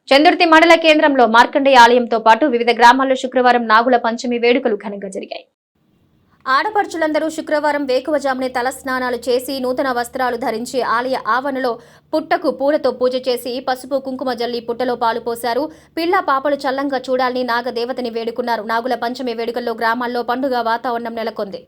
చందుర్తి మండల కేంద్రంలో మార్కండేయ ఆలయంతో పాటు వివిధ గ్రామాల్లో శుక్రవారం నాగుల పంచమి వేడుకలు ఘనంగా జరిగాయి. ఆడపడుచులందరూ శుక్రవారం వేకువజామునే తల స్నానాలు చేసి నూతన వస్త్రాలు ధరించి ఆలయ ఆవరణలో పుట్టకు పూలతో పూజ చేసి పసుపు కుంకుమ జల్లి పుట్టలో పాలు పోశారు. పిల్ల పాపలు చల్లంగా చూడాలని నాగదేవతని వేడుకున్నారు. నాగుల పంచమి వేడుకల్లో గ్రామాల్లో పండుగ వాతావరణం నెలకొంది.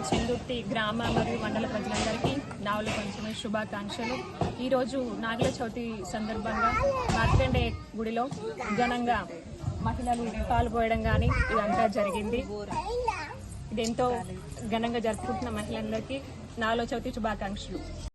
చందుర్తి గ్రామ మరియు మండల ప్రజలందరికీ నాగుల పంచమి శుభాకాంక్షలు. ఈరోజు నాగుల చవితి సందర్భంగా మార్కండేయ గుడిలో ఘనంగా మహిళలు పాల్గొనడం కానీ ఇదంతా జరిగింది. ఇది ఎంతో ఘనంగా జరుపుకుంటున్న మహిళలందరికీ నాగుల చవితి శుభాకాంక్షలు.